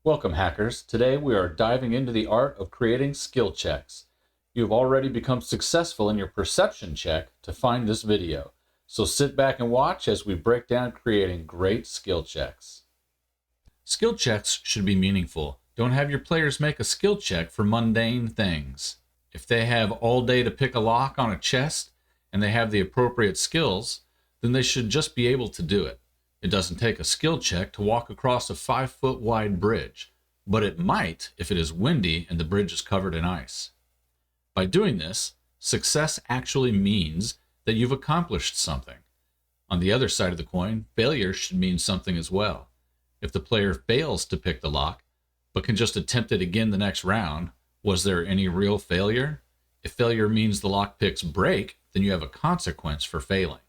Welcome, hackers. Today we are diving into the art of creating skill checks. You have already become successful in your perception check to find this video. So sit back and watch as we break down creating great skill checks. Skill checks should be meaningful. Don't have your players make a skill check for mundane things. If they have all day to pick a lock on a chest and they have the appropriate skills, then they should just be able to do it. It doesn't take a skill check to walk across a 5-foot wide bridge, but it might if it is windy and the bridge is covered in ice. By doing this, success actually means that you've accomplished something. On the other side of the coin, failure should mean something as well. If the player fails to pick the lock, but can just attempt it again the next round, was there any real failure? If failure means the lock picks break, then you have a consequence for failing.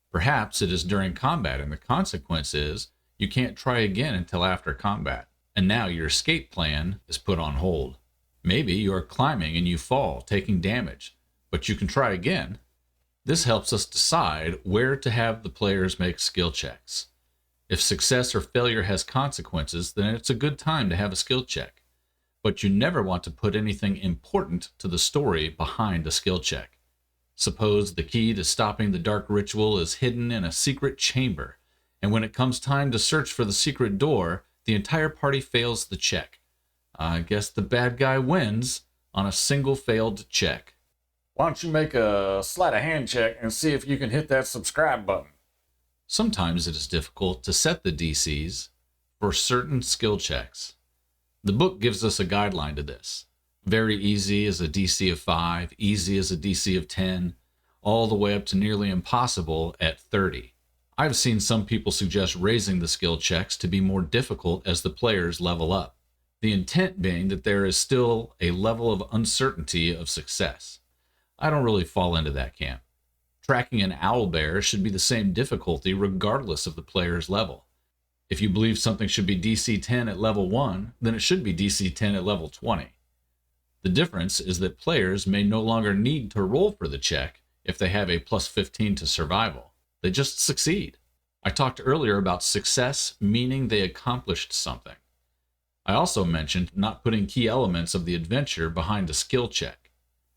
Perhaps it is during combat, and the consequence is you can't try again until after combat, and now your escape plan is put on hold. Maybe you are climbing and you fall, taking damage, but you can try again. This helps us decide where to have the players make skill checks. If success or failure has consequences, then it's a good time to have a skill check. But you never want to put anything important to the story behind a skill check. Suppose the key to stopping the dark ritual is hidden in a secret chamber, and when it comes time to search for the secret door, the entire party fails the check. I guess the bad guy wins on a single failed check. Why don't you make a sleight of hand check and see if you can hit that subscribe button? Sometimes it is difficult to set the DCs for certain skill checks. The book gives us a guideline to this. Very easy is a DC of 5, easy is a DC of 10, all the way up to nearly impossible at 30. I've seen some people suggest raising the skill checks to be more difficult as the players level up. The intent being that there is still a level of uncertainty of success. I don't really fall into that camp. Tracking an owlbear should be the same difficulty regardless of the player's level. If you believe something should be DC 10 at level 1, then it should be DC 10 at level 20. The difference is that players may no longer need to roll for the check if they have a plus 15 to survival. They just succeed. I talked earlier about success meaning they accomplished something. I also mentioned not putting key elements of the adventure behind a skill check.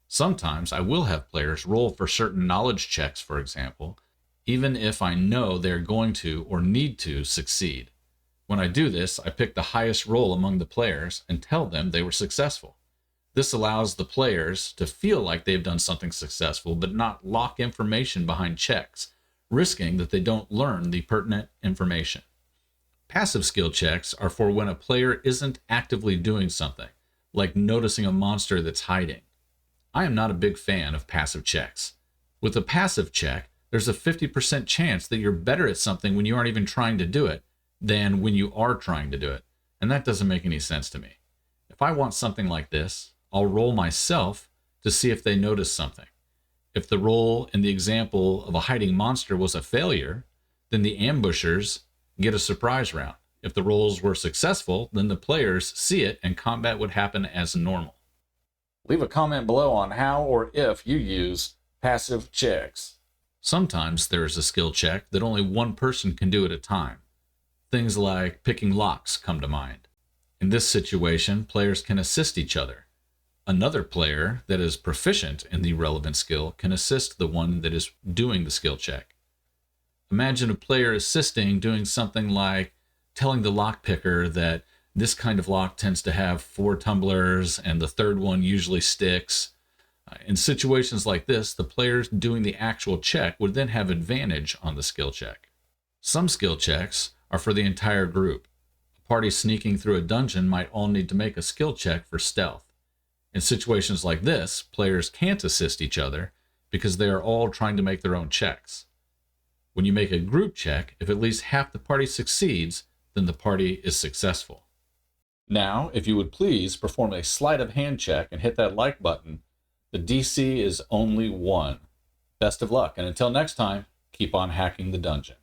Sometimes I will have players roll for certain knowledge checks, for example, even if I know they're going to or need to succeed. When I do this, I pick the highest roll among the players and tell them they were successful. This allows the players to feel like they've done something successful, but not lock information behind checks, risking that they don't learn the pertinent information. Passive skill checks are for when a player isn't actively doing something, like noticing a monster that's hiding. I am not a big fan of passive checks. With a passive check, there's a 50% chance that you're better at something when you aren't even trying to do it than when you are trying to do it, and that doesn't make any sense to me. If I want something like this, I'll roll myself to see if they notice something. If the roll in the example of a hiding monster was a failure, then the ambushers get a surprise round. If the rolls were successful, then the players see it and combat would happen as normal. Leave a comment below on how or if you use passive checks. Sometimes there is a skill check that only one person can do at a time. Things like picking locks come to mind. In this situation, players can assist each other. Another player that is proficient in the relevant skill can assist the one that is doing the skill check. Imagine a player assisting doing something like telling the lock picker that this kind of lock tends to have 4 tumblers and the third one usually sticks. In situations like this, the players doing the actual check would then have advantage on the skill check. Some skill checks are for the entire group. A party sneaking through a dungeon might all need to make a skill check for stealth. In situations like this, players can't assist each other because they are all trying to make their own checks. When you make a group check, if at least half the party succeeds, then the party is successful. Now, if you would please perform a sleight of hand check and hit that like button. The DC is only 1. Best of luck, and until next time, keep on hacking the dungeon.